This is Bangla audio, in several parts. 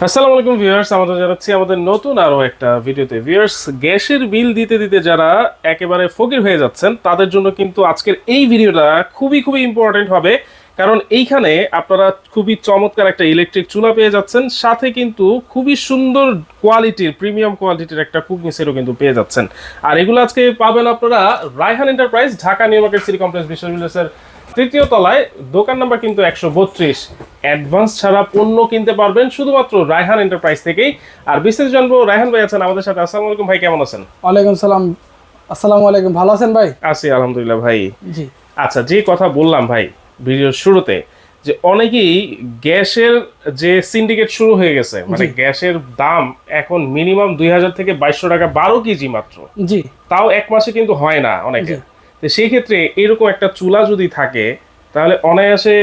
আসসালামু আলাইকুম ভিউয়ার্স, আমাদের জানাচ্ছি আমাদের নতুন আরো একটা ভিডিওতে। ভিউয়ার্স, গ্যাসের বিল দিতে দিতে যারা একেবারে ফকির হয়ে যাচ্ছেন তাদের জন্য কিন্তু আজকের এই ভিডিওটা খুবই খুবই ইম্পর্টেন্ট হবে। কারণ এইখানে আপনারা খুবই চমৎকার একটা ইলেকট্রিক চুলা পেয়ে যাচ্ছেন, সাথে কিন্তু খুবই সুন্দর কোয়ালিটির প্রিমিয়াম কোয়ালিটির একটা কুকিং সেটও কিন্তু পেয়ে যাচ্ছেন। আর এগুলো আজকে পাবেন আপনারা Raihan enterprise, Dhaka new market city complex বিশ্ববিদ্যালয়ের তৃতীয় তলায়। দোকান নাম্বার কিন্তু 132। অ্যাডভান্স ছাড়া পণ্য কিনতে পারবেন শুধুমাত্র রায়হান এন্টারপ্রাইজ থেকেই। আর বিস্তারিত জানবো, রায়হান ভাই আছেন আমাদের সাথে। আসসালামু আলাইকুম ভাই, কেমন আছেন? ওয়ালাইকুম সালাম। আসসালামু আলাইকুম, ভালো আছেন ভাই? আছি আলহামদুলিল্লাহ ভাই। জি আচ্ছা, যে কথা বললাম ভাই ভিডিওর শুরুতে, যে অনেকেই গ্যাসের যে সিন্ডিকেট শুরু হয়ে গেছে, মানে গ্যাসের দাম এখন মিনিমাম 2000 থেকে 2200 টাকা 12 কেজি মাত্র। জি, তাও এক মাসে কিন্তু হয় না অনেকে। তো সেই ক্ষেত্রে এরকম একটা চুলা যদি থাকে তাহলে অনায়াসে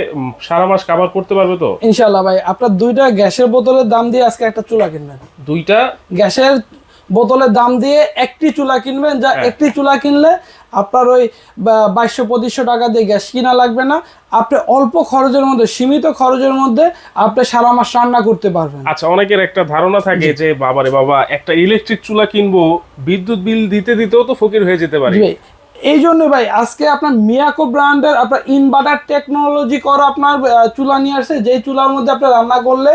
সারা মাস কভার করতে পারবে তো ইনশাআল্লাহ ভাই। আপনার দুইটা গ্যাসের বোতলের দাম দিয়ে আজকে একটা চুলা কিনবেন। দুইটা গ্যাসের বোতলের দাম দিয়ে একটি চুলা কিনবেন, যা একটি চুলা কিনলে আপনার ওই 2200-2500 টাকা দিয়ে গ্যাস কিনা লাগবে না। আপনি অল্প খরচের মধ্যে, সীমিত খরচের মধ্যে আপনি সারা মাস রান্না করতে পারবেন। আচ্ছা, অনেকের একটা ধারণা থাকে যে বাবারে বাবা, একটা ইলেকট্রিক চুলা কিনবো, বিদ্যুৎ বিল দিতে দিতেও তো ফকির হয়ে যেতে পারে। এই জন্য ভাই আজকে আপনার মিয়াকো ব্র্যান্ডের আপনার ইনভার্টার টেকনোলজি করা আপনার চুলা নিয়ে আসছে, যে চুলার মধ্যে আপনি রান্না করলে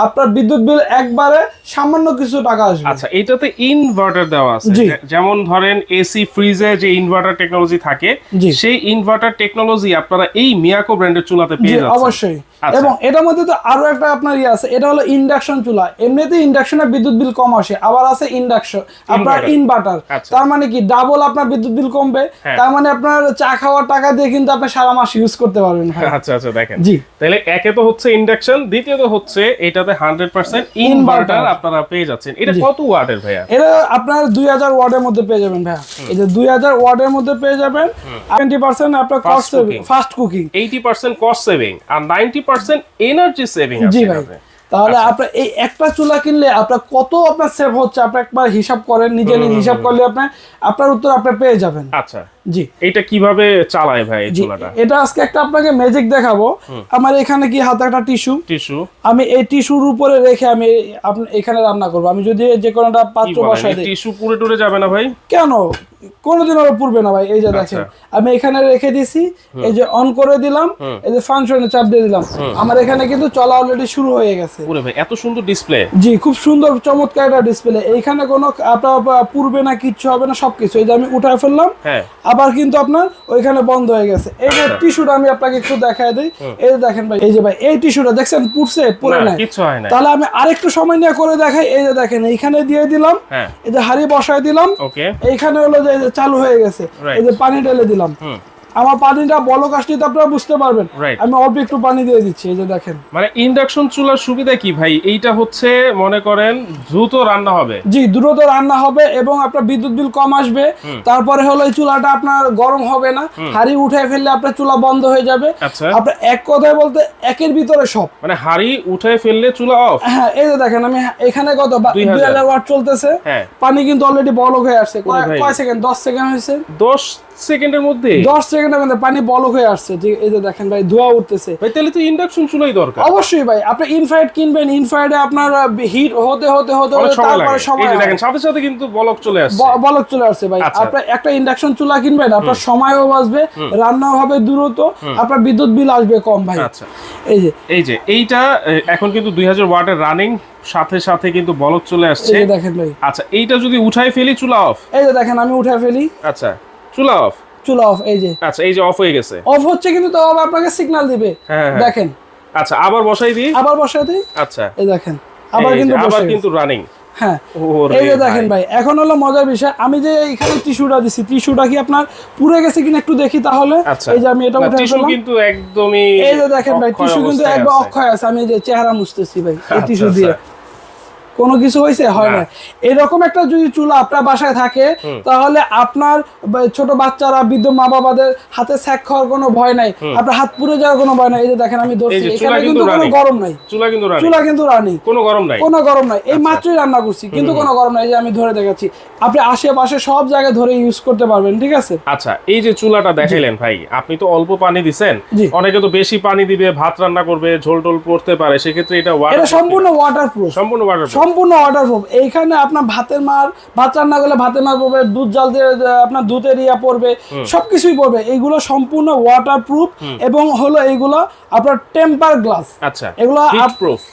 আপনার বিদ্যুৎ বিল একবারে সামান্য কিছু টাকা আসবে। আচ্ছা, এটাতে ইনভার্টার দেওয়া আছে, যেমন ধরেন এসি ফ্রিজে যে ইনভার্টার টেকনোলজি থাকে, সেই ইনভার্টার টেকনোলজি আপনারা এই মিয়াকো ব্র্যান্ডের চুলাতে পেয়ে যাচ্ছেন। অবশ্যই। এবং এটার মধ্যে তো আরো একটা আপনার আছে, এটা হলো ইন্ডাকশন চুলা। এমনিতে ইন্ডাকশনের বিদ্যুৎ বিল কম আসে, আবার আছে ইন্ডাকশন আপনার ইনভার্টার। তার মানে কি ডাবল আপনার বিদ্যুৎ বিল কমবে। তার মানে আপনার চা খাওয়ার টাকা দিয়ে কিন্তু আপনি সারা মাস ইউজ করতে পারবেন। আচ্ছা আচ্ছা, দেখেন তাহলে একে তো হচ্ছে ইন্ডাকশন, দ্বিতীয়ত হচ্ছে এটাতে 100% ইনভার্টার আপনারা পেয়ে যাচ্ছেন। এটা কত ওয়াটের ভাইয়া? এটা আপনার 2000 ওয়াটের মধ্যে পেয়ে যাবেন ভাইয়া। এই যে 2000 ওয়াটের মধ্যে পেয়ে যাবেন। 20% আপনার cost saving, fast cooking, 80% cost saving আর 90% এনার্জি সেভিং আছে। জি ভাই। তাহলে আপনার এই একটা চুলা কিনলে আপনার কত আপনার সেভ হচ্ছে, আপনি একবার হিসাব করেন, নিজে হিসাব করলে আপনার উত্তর আপনি পেয়ে যাবেন। আচ্ছা জি, এটা কিভাবে চালায় ভাই এই চুলাটা? এটা আজকে একটা আপনাকে ম্যাজিক দেখাবো। আমার এখানে কি হাতে একটা টিস্যু, আমি এই টিস্যুর উপরে রেখে আমি এখানে রান্না করব। আমি যদি যে কোনোটা পাত্র বসাই দিই, টিস্যু পুরো টুরে যাবে না ভাই? কেন, কোনোদিন আর পুরবে না ভাই। এই যে দেখেন আমি এখানে রেখে দিছি, এই যে অন করে দিলাম, এই যে ফাংশনে চাপ দিয়ে দিলাম, আমার এখানে কিন্তু চলা অলরেডি শুরু হয়ে গেছে। পুরো ভাই এত সুন্দর ডিসপ্লে। জি, খুব সুন্দর চমৎকার একটা ডিসপ্লে। এইখানে কোনো আপনার পুরবে না, কিচ্ছু হবে না, সবকিছু। এই যে আমি উঠায় ফেললাম, আবার কিন্তু আপনার ওইখানে বন্ধ হয়ে গেছে। এই যে টিস্যুটা আমি আপনাকে একটু দেখায় দিই। এই যে দেখেন ভাই, এই যে ভাই এই টিস্যুটা দেখছেন পুরছে, পুরে নাই, কিছু হয় না। তাহলে আমি আরেকটু সময় নিয়ে করে দেখাই। এই যে দেখেন এইখানে দিয়ে দিলাম, এই যে হাঁড়ি বসায় দিলাম, এইখানে হলো যে চালু হয়ে গেছে। এই যে পানি ঢেলে দিলাম, আমার পানিটা বলক আসলে তো আপনারা বুঝতে পারবেন। আমি অল্প একটু পানি দিয়ে দিচ্ছি। এই যে দেখেন, মানে ইন্ডাকশন চুলার সুবিধা কি ভাই? এইটা হচ্ছে মনে করেন দ্রুত রান্না হবে। জি, দ্রুত রান্না হবে এবং আপনার বিদ্যুৎ বিল কম আসবে। তারপরে হলো এই চুলাটা আপনার গরম হবে না, হাঁড়ি উঠায় ফেললে আপনার চুলা বন্ধ হয়ে যাবে। আপনার এক কথায় বলতে একের ভিতরে সব, মানে হাঁড়ি উঠায় ফেললে চুলা অফ। হ্যাঁ, এই যে দেখেন আমি এখানে কত 2000 ওয়াট চলতেছে, পানি কিন্তু অলরেডি বলক হয়ে আসছে। কয় সেকেন্ড? 10 সেকেন্ড হয়েছে। 10 সেকেন্ডের মধ্যে 10 সেকেন্ডের মধ্যে পানি বলক হয়ে আসছে। এই যে দেখেন ভাই, ধোঁয়া উঠতেছে। ভাই তাহলে তো ইন্ডাকশন চুলাই দরকার। অবশ্যই ভাই, আপনি ইনফ্রারেড কিনবেন, ইনফ্রারেডে আপনার হিট হতে তারপরে সময় এই দেখেন সাথে সাথে কিন্তু বলক চলে আসছে। বলক চলে আসছে ভাই। আপনি একটা ইন্ডাকশন চুলা কিনবেন, আপনার সময়ও বাঁচবে, রান্নাও হবে দ্রুত, আপনার বিদ্যুৎ বিল আসবে কম ভাই। আচ্ছা, এই যে এইটা এখন কিন্তু 2000 ওয়াটের রানিং, সাথে সাথে কিন্তু বলক চলে আসছে। এই দেখেন ভাই। আচ্ছা, এইটা যদি উঠাই ফেলি চুলা অফ। এই যে দেখেন আমি উঠাই ফেলি, আচ্ছা চুলা অফ। এই যে আচ্ছা, এই যে অফ হয়ে গেছে। অফ হচ্ছে কিন্তু তাও আপনাকে সিগন্যাল দিবে। দেখেন। আচ্ছা, আবার বসাই দিই। আচ্ছা, এই দেখেন আবার কিন্তু রানিং। হ্যাঁ, এই যে দেখেন ভাই, এখন হলো মজার বিষয়, আমি যে এখানে টিস্যুটা দিছি, টিস্যুটা কি আপনার পুড়ে গেছে কিনা একটু দেখি তাহলে। এই যে আমি এটা উঠাই টিস্যু কিন্তু একদমই, এই যে দেখেন ভাই, টিস্যু কিন্তু একদম অক্ষয় আছে। আমি যে চেহারা মুছতেছি ভাই এই টিস্যু দিয়ে। কোনো কিছু হয়েছে হয় না। এরকম একটা যদি চুলা আপনার বাসায় থাকে তাহলে আপনার ছোট বাচ্চারা, বৃদ্ধ মা বাবাদের হাতে স্যাক খাওয়ার কোনো ভয় নাই, আপনার হাত পুড়ে যাওয়ার কোনো ভয় নাই। এই যে দেখেন আমি ধরছি, এখানে কিন্তু কোনো গরম নাই, চুলা কিন্তু রানি, কোনো গরম নাই। এই মাত্রই রান্না করছি কিন্তু কোনো গরম নাই। এই যে আমি ধরে দেখাচ্ছি, আপনি আশেপাশে সব জায়গায় ধরে ইউজ করতে পারবেন, ঠিক আছে। আচ্ছা, এই যে চুলাটা দেখাইলেন ভাই, আপনি তো অল্প পানি দিবেন, অনেকে তো বেশি পানি দিবে, ভাত রান্না করবে, ঝোল টোল পড়তে পারে, সেক্ষেত্রে এটা সম্পূর্ণ ওয়াটারপ্রুফ, সম্পূর্ণ ওয়াটারপ্রুফ। এইখানে আপনার ভাত রান্না করলে ভাতের মার পড়বে, দুধ জাল দিয়ে আপনার দুধের ইয়া পড়বে, সবকিছুই পড়বে। এইগুলো সম্পূর্ণ ওয়াটারপ্রুফ এবং হলো এইগুলো আপনার টেম্পার গ্লাস। আচ্ছা, এগুলো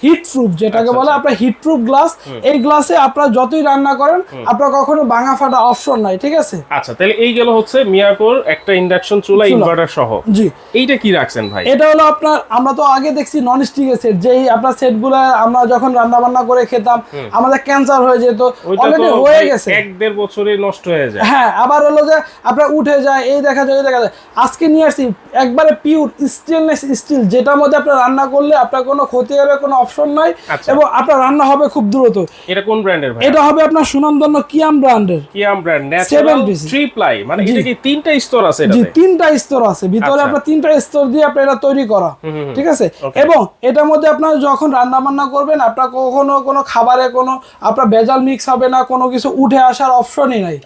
হিট প্রুফ যেটাকে বলে, আপনার হিট প্রুফ গ্লাস। এই গ্লাসে আপনারা যতই রান্না করেন আপনার কখনো ভাঙা ফাটা অপশন নাই, ঠিক আছে। আচ্ছা, তাহলে এই গেল হচ্ছে মিয়াকোর একটা ইন্ডাকশন চুলা ইনভার্টার সহ। জি, এইটা কি রাখছেন ভাই? এটা হলো আপনার, আমরা তো আগে দেখছি নন স্টিকের সেট, যেই আপনার সেটগুলো আমরা যখন রান্না বান্না করে খেতাম আমাদের ক্যান্সার হয়ে যেত, অলরেডি হয়ে গেছে, 1-1.5 বছরে নষ্ট হয়ে যায়। হ্যাঁ, আবার হলো যে আপনার উঠে যায়, এই দেখা যায়, আজকে নিয়ে আসছি একবারে পিওর স্টেনলেস স্টিল, যেটার মধ্যে আপনার রান্না করলে আপনার কোনো ক্ষতি হবে কোনো অপশন নাই, এবং আপনার রান্না হবে খুব দ্রুত। এটা কোন ব্র্যান্ডের ভাই? এটা হবে আপনার সুনামধন্য কিয়াম ব্র্যান্ডের। কিয়াম ব্র্যান্ড ন্যাচারাল 3 প্লাই, মানে এটা কি 3টা স্তর আছে এটাতে? জি, 3টা স্তর আছে ভিতরে, আপনার 3টা স্তর দিয়ে আপনি এটা তৈরি করা, ঠিক আছে। এবং এটার মধ্যে আপনার যখন রান্না বান্না করবেন আপনার কখনো কোনো খাবারে কোনো আপনার ভেজাল মিক্স হবে না, কোনো কিছু উঠে আসার অপশনই নাই,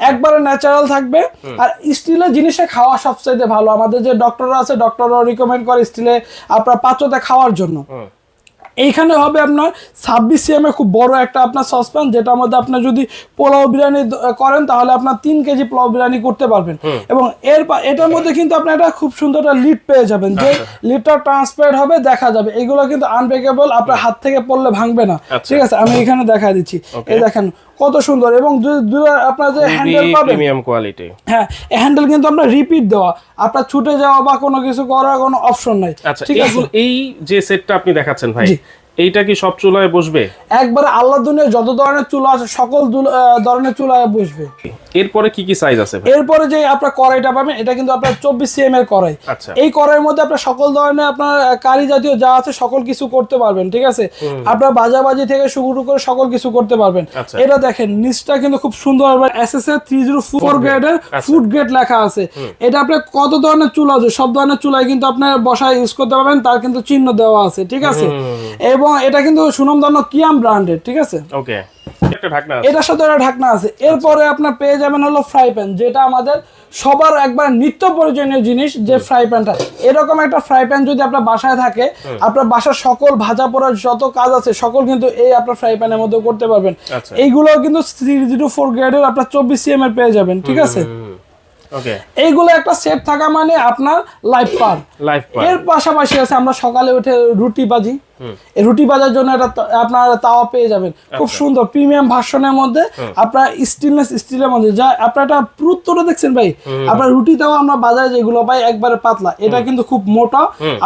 একবারে ন্যাচারাল থাকবে। আর স্টিলের জিনিসে খাওয়া সবচেয়ে ভালো। আমাদের যে ডক্টররা আছে, ডক্টররা রিকমেন্ড করে স্টিলে আপনার পাত্রতে খাওয়ার জন্য। এইখানে হবে আপনার 26 cm খুব বড় একটা আপনার সসপ্যান, যেটার মধ্যে আপনি যদি পোলাও বিরিয়ানি করেন তাহলে আপনার 3 কেজি পোলাও বিরিয়ানি করতে পারবেন। এবং এটার মধ্যে কিন্তু আপনি একটা খুব সুন্দর একটা লিড পেয়ে যাবেন, যে লিডটা ট্রান্সপারেন্ট হবে, দেখা যাবে। এগুলো কিন্তু আনব্রেকেবল, আপনার হাত থেকে পড়লে ভাঙবে না, ঠিক আছে। আমি এখানে দেখাই দিচ্ছি, এই দেখেন কত সুন্দর। এবং আপনার যে হ্যান্ডেল পাবেন প্রিমিয়াম কোয়ালিটি, হ্যাঁ, এই হ্যান্ডেল কিন্তু আপনার রিপিট দেওয়া, আপনার ছুটে যাওয়া বা কোনো কিছু করার কোনো অপশন নাই, ঠিক আছে। এই যে সেটটা আপনি দেখাচ্ছেন ভাই, এইটা কি সব চুলায় বসবে? একবারে আল্লাহর দুনিয়ায় যত ধরনের চুলা আছে সকল ধরনের চুলায় বসবে। এরপরে কি কি সাইজ আছে ভাই? এরপরে যে আপনার কড়াইটা পাবেন, এটা কিন্তু আপনার 24 cm এর কড়াই। এই কড়াইয়ের মধ্যে আপনার সকল ধরনের আপনার কারি জাতীয় যা আছে সকল কিছু করতে পারবেন, ঠিক আছে। আপনার ভাজাভাজি থেকে শুরু করে সকল কিছু করতে পারবেন। এটা দেখেন নিচটা কিন্তু খুব সুন্দর SSA 304 গ্রেডের ফুড গ্রেড লেখা আছে। এটা আপনার কত ধরনের চুলা আছে, সব ধরনের চুলায় কিন্তু আপনার বসায় ইউজ করতে পারবেন, তার কিন্তু চিহ্ন দেওয়া আছে, ঠিক আছে। এবং এটা কিন্তু সুনামধন্য কিয়াম ব্র্যান্ডের, ঠিক আছে। ওকে, একটা ঢাকনা আছে, এটার সাথে একটা ঢাকনা আছে। এরপরে আপনার পেয়ে যাবেন হলো ফ্রাই প্যান, যেটা আমাদের সবার একবার নিত্য প্রয়োজনীয় জিনিস, যে ফ্রাই প্যানটা। এরকম একটা ফ্রাই প্যান যদি আপনার বাসায় থাকে, আপনার বাসার সকল ভাজা পোড়ার যত কাজ আছে সকল কিন্তু এই আপনার ফ্রাই প্যানের মধ্যে করতে পারবেন। এইগুলো কিন্তু 304 গ্রেডের আপনার 24 cm এর পেয়ে যাবেন, ঠিক আছে। এইগুলো একটা সেট থাকা মানে আপনার লাইফ পার। এর পাশাপাশি আছে আমরা সকালে উঠে রুটি ভাজি, এই রুটি ভাজার জন্য এটা আপনার তাওয়া পেয়ে যাবেন, খুব সুন্দর প্রিমিয়াম ভার্সনের মধ্যে, আপনার স্টেনলেস স্টিলের মধ্যে। যা আপনার একটা পুরুত্বটা দেখছেন ভাই, আপনার রুটি তাওয়া আমরা বাজারে যেগুলো পাই একবারে পাতলা, এটা কিন্তু খুব মোটা,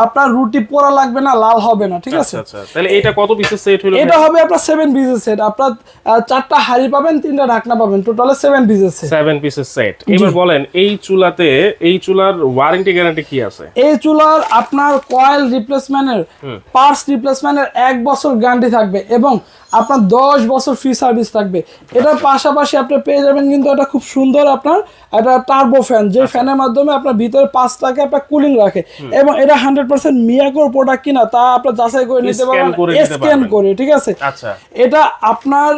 আপনার রুটি পোড়া লাগবে না, লাল হবে না, ঠিক আছে। তাহলে এটা কত পিসের সেট হলো? এটা হবে আপনার 7 পিসের সেট। আপনার 4টা হাঁড়ি পাবেন, 3টা ঢাকনা পাবেন, টোটালে 7 পিসের সেট। 7 পিসের সেট। এবার বলেন এই চুলাতে, এই চুলার ওয়ারেন্টি গ্যারান্টি কি আছে? এই চুলার আপনার কয়েল রিপ্লেসমেন্টের, পার্টস রিপ্লেসমেন্টের 1 বছর গ্যারান্টি থাকবে, এবং আপনার 10 বছর ফ্রি সার্ভিস থাকবে। এটার পাশাপাশি আপনি পেয়ে যাবেন কিন্তু এটা খুব সুন্দর আপনার একটা টার্বো ফ্যান, যে ফ্যানের মাধ্যমে আপনার ভিতরে 5টাকে আপনার কুলিং রাখে। এবং এটা 100% মিয়াকোর প্রোডাক্ট কিনা তা আপনার যাচাই করে নিতে পারবেন, স্ক্যান করে, ঠিক আছে। এটা আপনার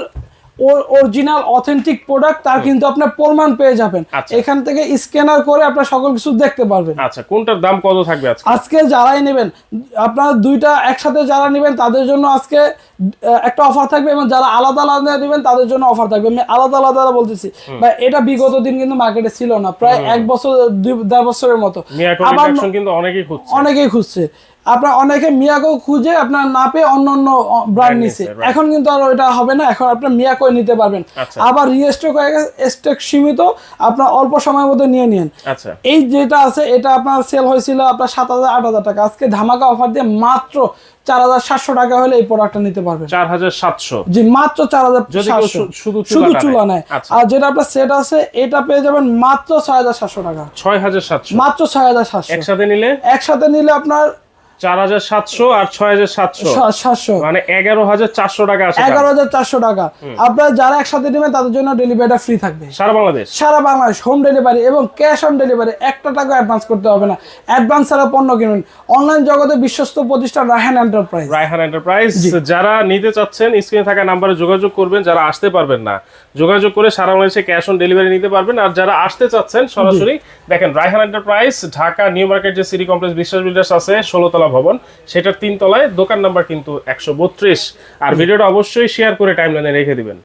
অরিজিনাল অথেন্টিক প্রোডাক্ট, তার কিন্তু আপনার প্রমাণ পেয়ে যাবেন। এখান থেকে স্ক্যানার করে আপনার সকল কিছু দেখতে পারবেন। আচ্ছা, কোনটার দাম কত থাকবে আজকে যারাই নেবেন, আপনার দুইটা একসাথে যারা নেবেন তাদের জন্য আজকে একটা অফার থাকবে, এবং যারা আলাদা আলাদা নেবেন তাদের জন্য অফার থাকবে। আমি আলাদা আলাদা বলতেছি, এটা বিগত দিন কিন্তু মার্কেটে ছিল না, প্রায় 1 বছর 2.5 বছরের মতো। আবার কিন্তু অনেকেই খুঁজছে, আপনার অনেকে মিয়াকো খুঁজে আপনার না পেয়ে অন্য ব্র্যান্ড নিছে। এখন কিন্তু আর এটা হবে না, এখন আপনার মিয়াকো নিতে পারবেন। আবার রিস্টক হয়ে গেছে, স্টক সীমিত, আপনার অল্প সময়ের মধ্যে নিয়ে নিন। এই যেটা আছে এটা আপনার সেল হয়েছিল আপনার 7,000-8,000 টাকা, আজকে ধামাকা অফার দিয়ে মাত্র 4,700 টাকা হলে এই প্রোডাক্টটা নিতে পারবেন। 4,700? জি, মাত্র 4,700, শুধু চুলা নাই। আর যেটা আপনার সেট আছে এটা পেয়ে যাবেন মাত্র 6,700 টাকা। 6,700? মাত্র 6,700। একসাথে নিলে আপনার 4700 আর 6700 700 মানে 11400 টাকা আসে। 11400 টাকা। আপনারা যারা একসাথে নেবেন তাদের জন্য ডেলিভারিটা ফ্রি থাকবে সারা বাংলাদেশ। সারা বাংলাদেশ হোম ডেলিভারি এবং ক্যাশ অন ডেলিভারি, একটা টাকা অ্যাডভান্স করতে হবে না। অ্যাডভান্স ছাড়া পণ্য কিনুন। অনলাইন জগতে বিশ্বস্ত প্রতিষ্ঠান রায়হান এন্টারপ্রাইজ। রায়হান এন্টারপ্রাইজ। যারা নিতে চাচ্ছেন স্ক্রিনে থাকা নাম্বারে যোগাযোগ করবেন, যারা আসতে পারবেন না যোগাযোগ করে সারা বাংলাদেশে ক্যাশ অন ডেলিভারি নিতে পারবেন। আর যারা আসতে চাচ্ছেন সরাসরি দেখেন Raihan enterprise Dhaka new market যে সিটি কমপ্লেক্স বিশ্বাস বিল্ডার্স আছে 16 তলা ভবন, সেটার 3 তলায়, দোকান নাম্বার কিন্তু 132। আর ভিডিওটা অবশ্যই শেয়ার করে টাইমলাইনে রেখে দিবেন।